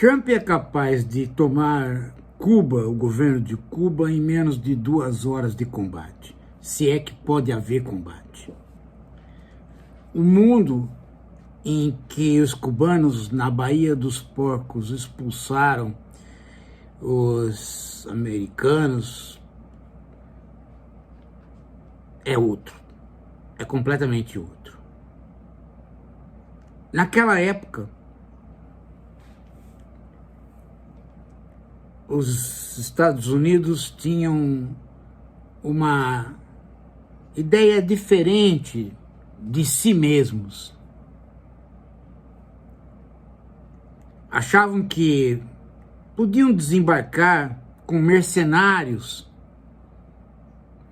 Trump é capaz de tomar Cuba, o governo de Cuba, em menos de 2 horas de combate, se é que pode haver combate. O mundo em que os cubanos na Baía dos Porcos expulsaram os americanos é outro, é completamente outro. Naquela época, os Estados Unidos tinham uma ideia diferente de si mesmos. Achavam que podiam desembarcar com mercenários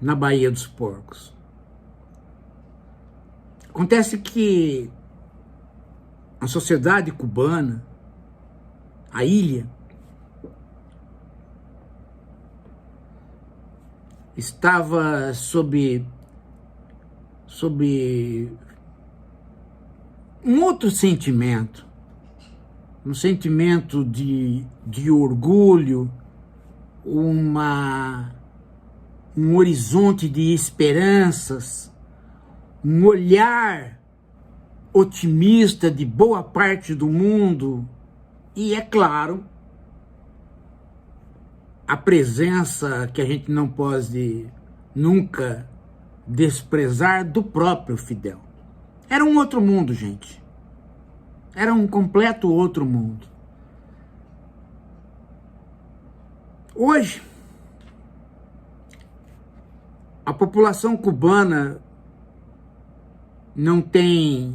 na Baía dos Porcos. Acontece que a sociedade cubana, a ilha, estava sob um outro sentimento, um sentimento de orgulho, um horizonte de esperanças, um olhar otimista de boa parte do mundo e, é claro, a presença que a gente não pode nunca desprezar do próprio Fidel. Era um outro mundo, gente. Era um completo outro mundo. Hoje, a população cubana não tem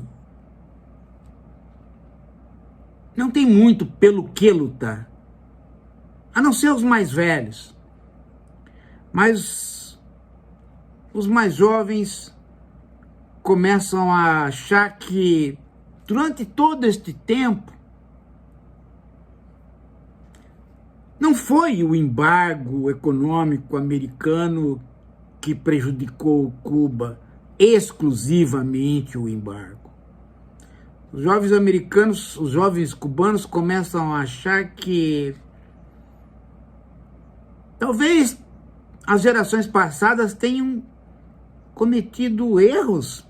muito pelo que lutar, a não ser os mais velhos. Mas os mais jovens começam a achar que durante todo este tempo não foi o embargo econômico americano que prejudicou Cuba, exclusivamente o embargo. Os jovens americanos, os jovens cubanos começam a achar que talvez as gerações passadas tenham cometido erros.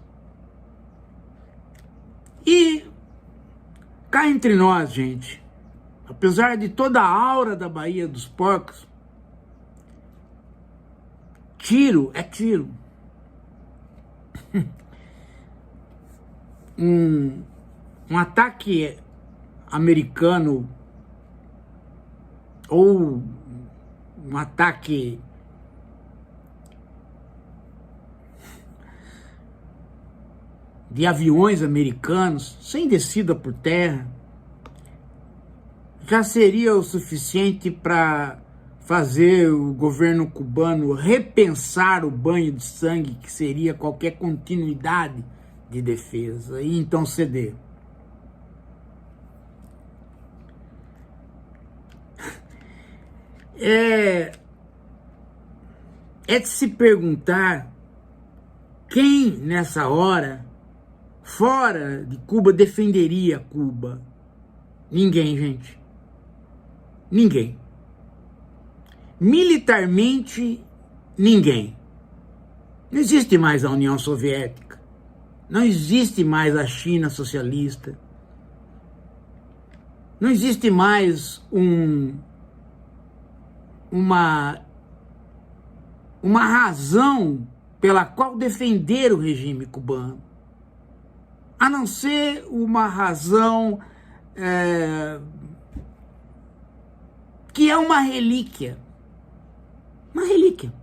E cá entre nós, gente, apesar de toda a aura da Baía dos Porcos, tiro é tiro. Um ataque americano ou um ataque de aviões americanos sem descida por terra já seria o suficiente para fazer o governo cubano repensar o banho de sangue que seria qualquer continuidade de defesa e então ceder. É de se perguntar quem nessa hora, fora de Cuba, defenderia Cuba. Ninguém, gente. Ninguém. Militarmente, ninguém. Não existe mais a União Soviética. Não existe mais a China socialista. Não existe mais uma razão pela qual defender o regime cubano, a não ser uma razão que é uma relíquia. Uma relíquia.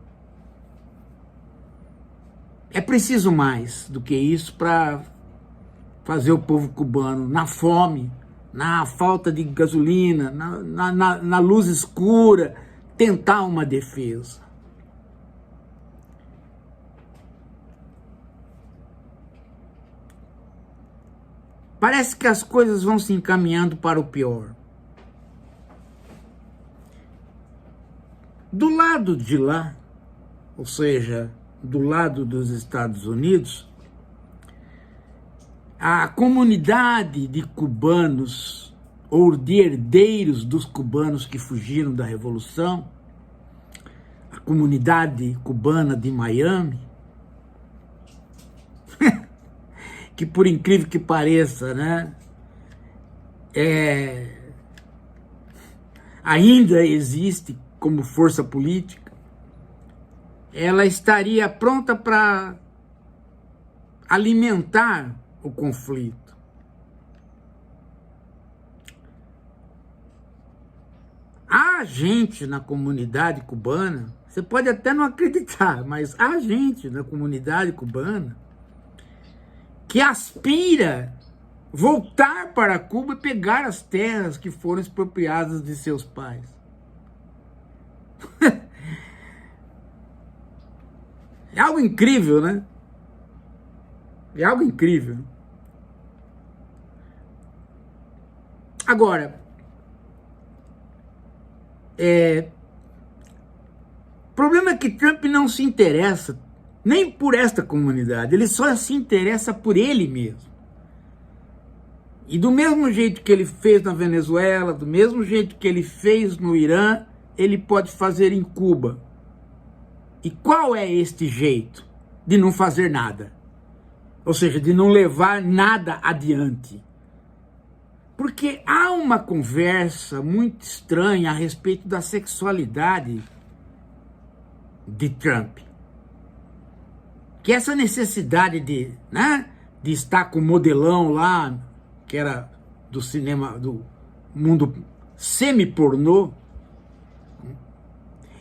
É preciso mais do que isso para fazer o povo cubano, na fome, na falta de gasolina, na luz escura, tentar uma defesa. Parece que as coisas vão se encaminhando para o pior. Do lado de lá, ou seja, do lado dos Estados Unidos, a comunidade de cubanos ou de herdeiros dos cubanos que fugiram da Revolução, a comunidade cubana de Miami, que por incrível que pareça, né, ainda existe como força política, ela estaria pronta para alimentar o conflito. Há gente na comunidade cubana, você pode até não acreditar, mas há gente na comunidade cubana que aspira voltar para Cuba e pegar as terras que foram expropriadas de seus pais. É algo incrível, né? É algo incrível. Agora, o problema é que Trump não se interessa nem por esta comunidade, ele só se interessa por ele mesmo. E do mesmo jeito que ele fez na Venezuela, do mesmo jeito que ele fez no Irã, ele pode fazer em Cuba. E qual é este jeito? De não fazer nada. Ou seja, de não levar nada adiante. Porque há uma conversa muito estranha a respeito da sexualidade de Trump. Que essa necessidade de estar com o modelão lá, que era do cinema, do mundo semi-pornô,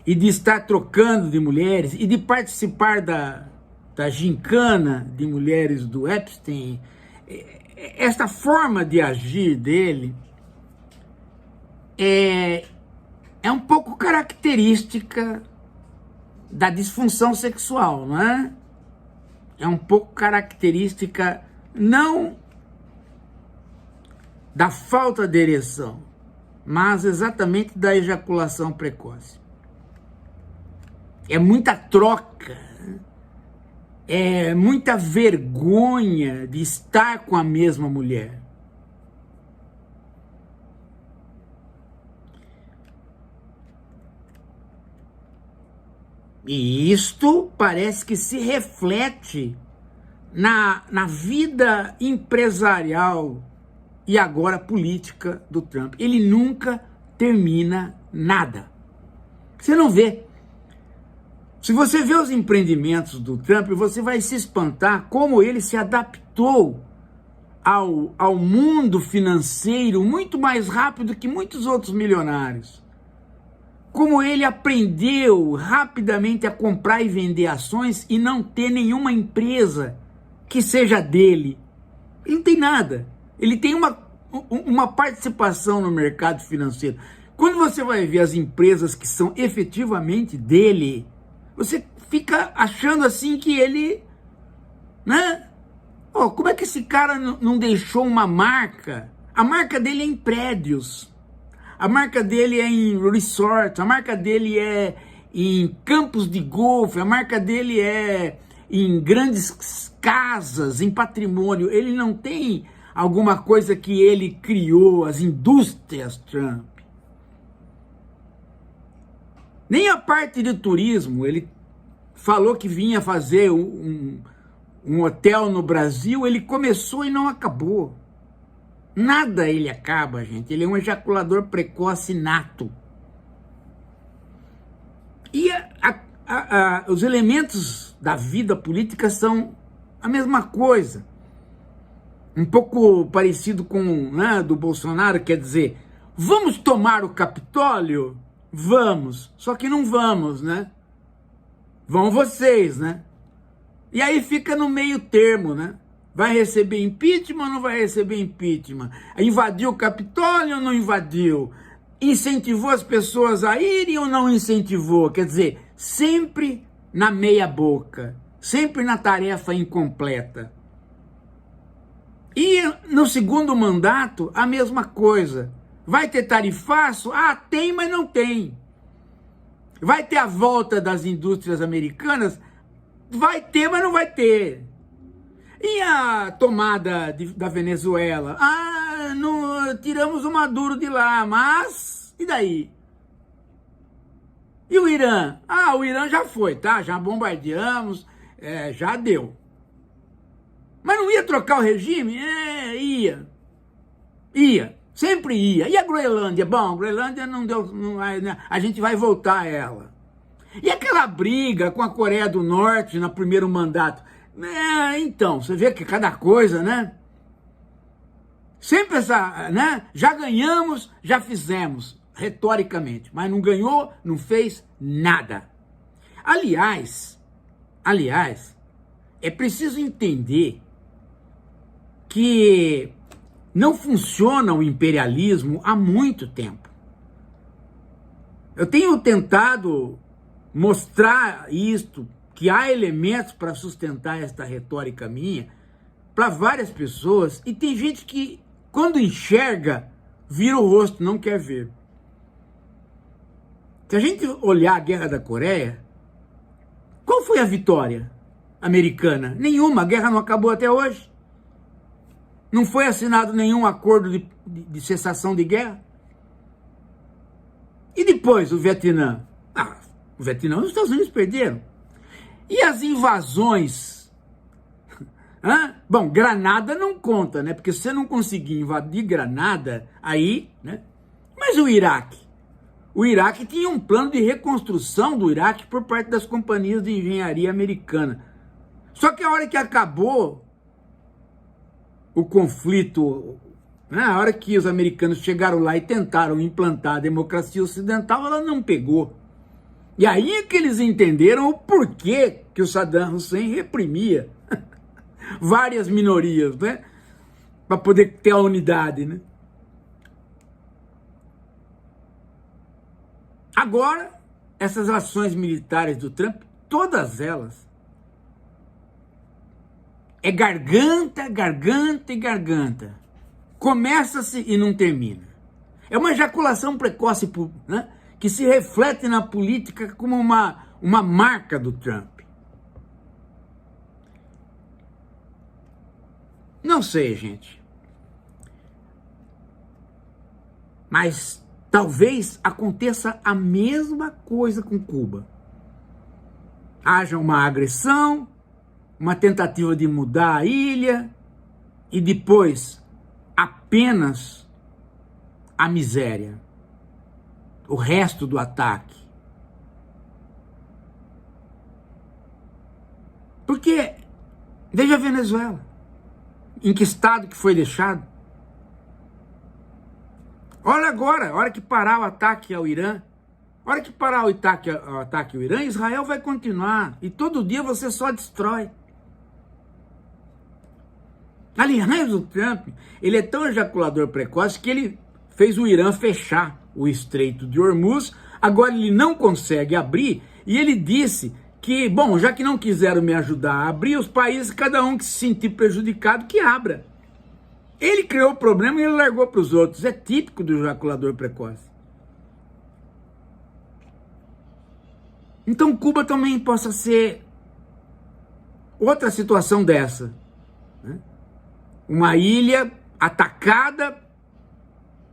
e de estar trocando de mulheres, e de participar da gincana de mulheres do Epstein, essa forma de agir dele é um pouco característica da disfunção sexual, não é? É um pouco característica não da falta de ereção, mas exatamente da ejaculação precoce. É muita troca, é muita vergonha de estar com a mesma mulher. E isto parece que se reflete na vida empresarial e agora política do Trump. Ele nunca termina nada. Você não vê. Se você vê os empreendimentos do Trump, você vai se espantar como ele se adaptou ao mundo financeiro muito mais rápido que muitos outros milionários. Como ele aprendeu rapidamente a comprar e vender ações e não ter nenhuma empresa que seja dele. Ele não tem nada. Ele tem uma participação no mercado financeiro. Quando você vai ver as empresas que são efetivamente dele, você fica achando assim que ele, né? Como é que esse cara não deixou uma marca? A marca dele é em prédios. A marca dele é em resort, a marca dele é em campos de golfe, a marca dele é em grandes casas, em patrimônio. Ele não tem alguma coisa que ele criou, as indústrias Trump. Nem a parte de turismo, ele falou que vinha fazer um hotel no Brasil, ele começou e não acabou. Nada ele acaba, gente. Ele é um ejaculador precoce nato. E os elementos da vida política são a mesma coisa. Um pouco parecido com, né, do Bolsonaro, quer dizer, vamos tomar o Capitólio? Vamos. Só que não vamos, né? Vão vocês, né? E aí fica no meio termo, né? Vai receber impeachment ou não vai receber impeachment? Invadiu o Capitólio ou não invadiu? Incentivou as pessoas a irem ou não incentivou? Quer dizer, sempre na meia boca, sempre na tarefa incompleta. E no segundo mandato, a mesma coisa. Vai ter tarifaço? Ah, tem, mas não tem. Vai ter a volta das indústrias americanas? Vai ter, mas não vai ter. E a tomada da Venezuela? tiramos o Maduro de lá, mas e daí? E o Irã? Ah, o Irã já foi, tá? Já bombardeamos, já deu. Mas não ia trocar o regime? Ia. Ia. Sempre ia. E a Groenlândia? Bom, a Groenlândia não deu. A gente vai voltar a ela. E aquela briga com a Coreia do Norte no primeiro mandato? Então, você vê que cada coisa, né? Sempre essa, né? Já ganhamos, já fizemos, retoricamente. Mas não ganhou, não fez nada. Aliás, é preciso entender que não funciona o imperialismo há muito tempo. Eu tenho tentado mostrar isto, que há elementos para sustentar esta retórica minha, para várias pessoas, e tem gente que, quando enxerga, vira o rosto, não quer ver. Se a gente olhar a Guerra da Coreia, qual foi a vitória americana? Nenhuma, a guerra não acabou até hoje. Não foi assinado nenhum acordo de cessação de guerra. E depois o Vietnã? O Vietnã os Estados Unidos perderam. E as invasões? Bom, Granada não conta, né? Porque se você não conseguir invadir Granada, aí, né? Mas o Iraque? O Iraque tinha um plano de reconstrução do Iraque por parte das companhias de engenharia americana. Só que a hora que acabou o conflito, né, a hora que os americanos chegaram lá e tentaram implantar a democracia ocidental, ela não pegou. E aí é que eles entenderam o porquê que o Saddam Hussein reprimia várias minorias, né, para poder ter a unidade, né? Agora, essas ações militares do Trump, todas elas, é garganta, garganta e garganta. Começa-se e não termina. É uma ejaculação precoce, né, que se reflete na política como uma marca do Trump. Não sei, gente. Mas talvez aconteça a mesma coisa com Cuba. Haja uma agressão, uma tentativa de mudar a ilha e depois apenas a miséria, o resto do ataque. Porque veja a Venezuela, em que estado que foi deixado. Olha agora, a hora que parar o ataque ao Irã, a hora que parar o ataque ao Irã, Israel vai continuar e todo dia você só destrói. Aliás, o Trump, ele é tão ejaculador precoce que ele fez o Irã fechar o Estreito de Hormuz, agora ele não consegue abrir, e ele disse que, bom, já que não quiseram me ajudar a abrir, os países, cada um que se sentir prejudicado, que abra. Ele criou o problema e ele largou para os outros. É típico do ejaculador precoce. Então Cuba também possa ser outra situação dessa, né? Uma ilha atacada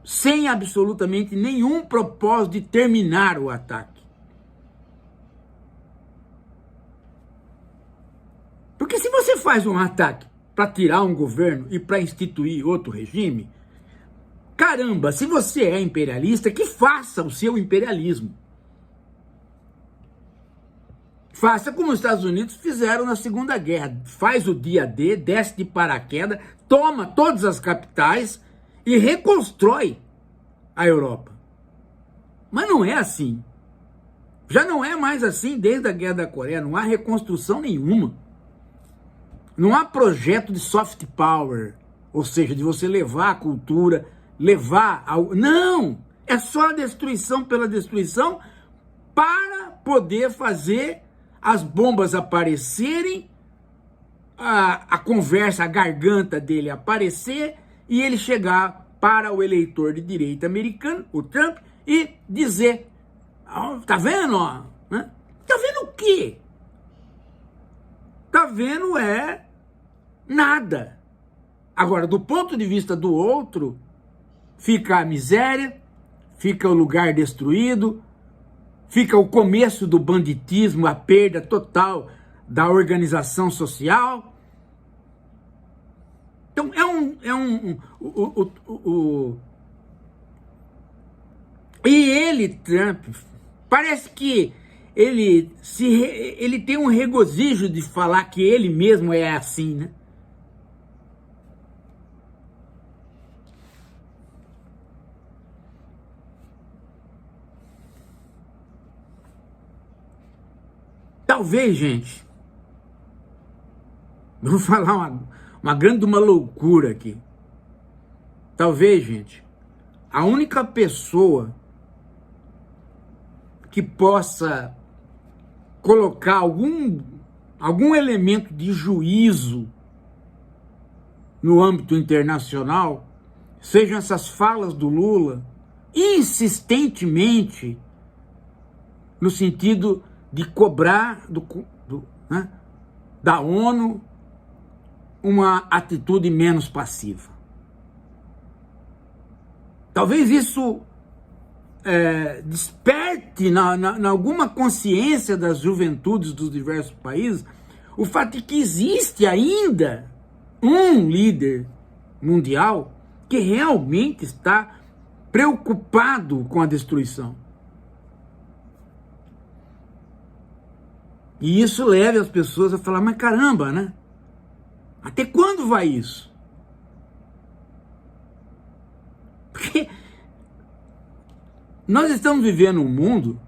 sem absolutamente nenhum propósito de terminar o ataque. Porque se você faz um ataque para tirar um governo e para instituir outro regime, caramba, se você é imperialista, que faça o seu imperialismo. Faça como os Estados Unidos fizeram na Segunda Guerra. Faz o dia D, desce de paraquedas, toma todas as capitais e reconstrói a Europa. Mas não é assim. Já não é mais assim desde a Guerra da Coreia. Não há reconstrução nenhuma. Não há projeto de soft power, ou seja, de você levar a cultura, levar ao... Não! É só a destruição pela destruição para poder fazer as bombas aparecerem, a conversa, a garganta dele aparecer e ele chegar para o eleitor de direita americano, o Trump, e dizer, tá vendo? Ó, né? Tá vendo o quê? Tá vendo nada. Agora, do ponto de vista do outro, fica a miséria, fica o lugar destruído, fica o começo do banditismo, a perda total da organização social. Então e ele, Trump, parece que ele tem um regozijo de falar que ele mesmo é assim, né? Talvez, gente, vou falar uma grande loucura aqui. Talvez, gente, a única pessoa que possa colocar algum elemento de juízo no âmbito internacional sejam essas falas do Lula, insistentemente, no sentido de cobrar da ONU uma atitude menos passiva. Talvez isso desperte na alguma consciência das juventudes dos diversos países o fato de que existe ainda um líder mundial que realmente está preocupado com a destruição. E isso leva as pessoas a falar, mas caramba, né? Até quando vai isso? Porque nós estamos vivendo um mundo,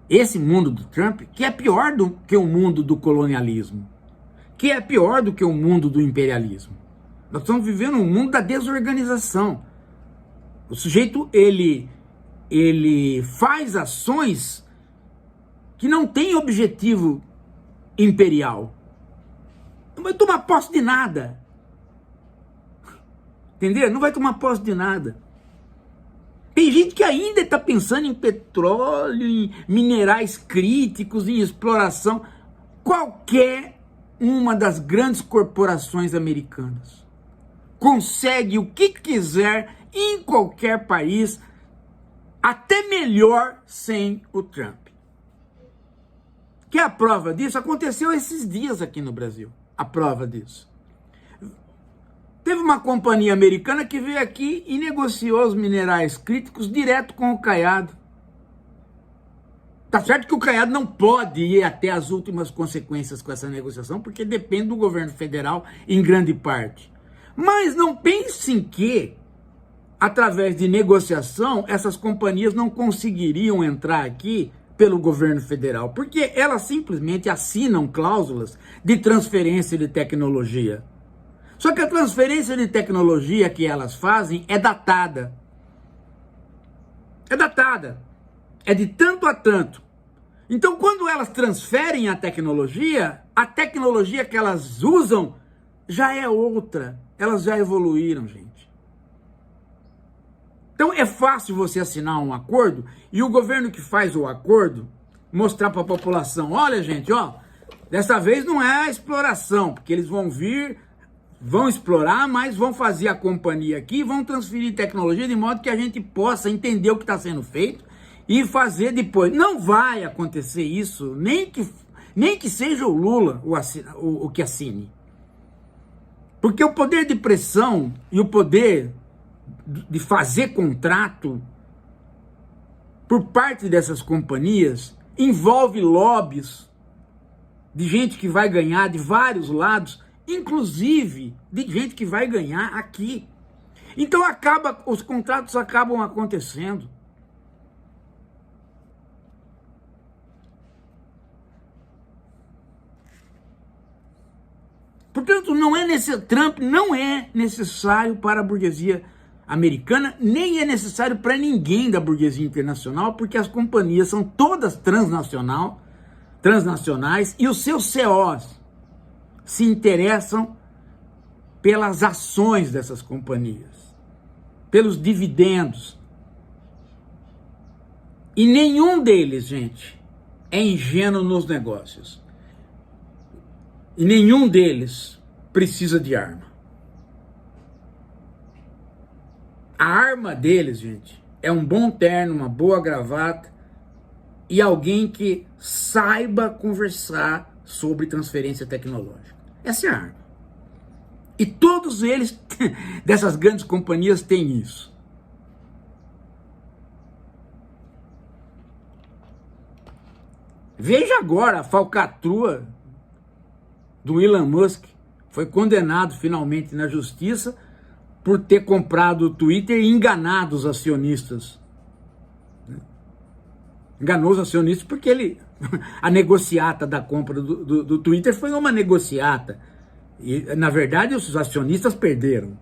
esse mundo do Trump, que é pior do que o mundo do colonialismo, que é pior do que o mundo do imperialismo. Nós estamos vivendo um mundo da desorganização. O sujeito, ele faz ações que não têm objetivo imperial. Não vai tomar posse de nada. Entendeu? Não vai tomar posse de nada. Tem gente que ainda está pensando em petróleo, em minerais críticos, em exploração. Qualquer uma das grandes corporações americanas consegue o que quiser em qualquer país, até melhor sem o Trump. Que a prova disso aconteceu esses dias aqui no Brasil. A prova disso. Teve uma companhia americana que veio aqui e negociou os minerais críticos direto com o Caiado. Tá certo que o Caiado não pode ir até as últimas consequências com essa negociação, porque depende do governo federal em grande parte. Mas não pensem que, através de negociação, essas companhias não conseguiriam entrar aqui pelo governo federal, porque elas simplesmente assinam cláusulas de transferência de tecnologia. Só que a transferência de tecnologia que elas fazem é datada. É datada. É de tanto a tanto. Então, quando elas transferem a tecnologia que elas usam já é outra. Elas já evoluíram, gente. Então, é fácil você assinar um acordo e o governo que faz o acordo mostrar para a população, olha, gente, ó, dessa vez não é a exploração, porque eles vão vir, vão explorar, mas vão fazer a companhia aqui, vão transferir tecnologia de modo que a gente possa entender o que está sendo feito e fazer depois. Não vai acontecer isso, nem que seja o Lula o que assine. Porque o poder de pressão e o poder de fazer contrato por parte dessas companhias envolve lobbies de gente que vai ganhar de vários lados, inclusive de gente que vai ganhar aqui. Então os contratos acabam acontecendo. Portanto, Trump não é necessário para a burguesia americana, nem é necessário para ninguém da burguesia internacional, porque as companhias são todas transnacionais e os seus CEOs se interessam pelas ações dessas companhias, pelos dividendos. E nenhum deles, gente, é ingênuo nos negócios. E nenhum deles precisa de arma. A arma deles, gente, é um bom terno, uma boa gravata e alguém que saiba conversar sobre transferência tecnológica. Essa é a arma. E todos eles, dessas grandes companhias, têm isso. Veja agora a falcatrua do Elon Musk. Foi condenado finalmente na justiça por ter comprado o Twitter e enganado os acionistas. Enganou os acionistas porque a negociata da compra do Twitter foi uma negociata. E, na verdade, os acionistas perderam.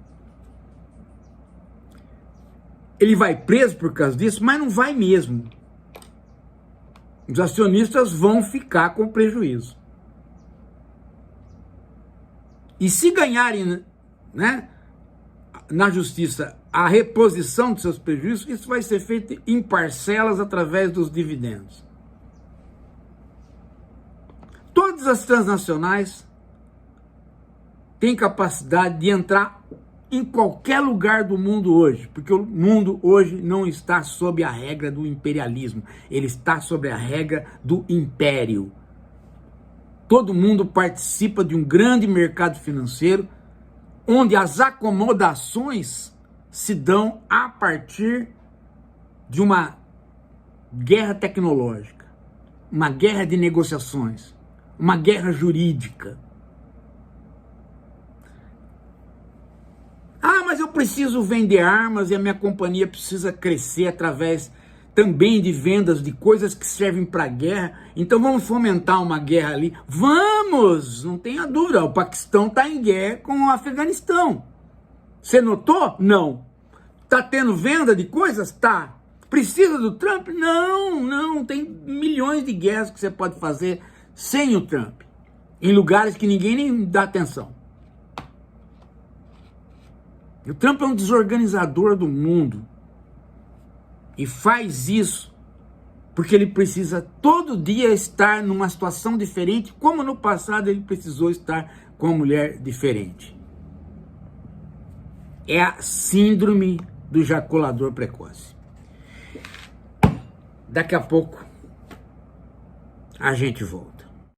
Ele vai preso por causa disso, mas não vai mesmo. Os acionistas vão ficar com prejuízo. E se ganharem, né, na justiça a reposição de seus prejuízos, isso vai ser feito em parcelas através dos dividendos. Todas as transnacionais têm capacidade de entrar em qualquer lugar do mundo hoje, porque o mundo hoje não está sob a regra do imperialismo, ele está sob a regra do império. Todo mundo participa de um grande mercado financeiro, onde as acomodações se dão a partir de uma guerra tecnológica, uma guerra de negociações, uma guerra jurídica. Ah, mas eu preciso vender armas e a minha companhia precisa crescer através também de vendas de coisas que servem para guerra. Então vamos fomentar uma guerra ali. Vamos! Não tenha dúvida, o Paquistão está em guerra com o Afeganistão. Você notou? Não. Está tendo venda de coisas? Tá. Precisa do Trump? Não, não. Tem milhões de guerras que você pode fazer sem o Trump. Em lugares que ninguém nem dá atenção. O Trump é um desorganizador do mundo. E faz isso porque ele precisa todo dia estar numa situação diferente, como no passado ele precisou estar com uma mulher diferente. É a síndrome do ejaculador precoce. Daqui a pouco a gente volta.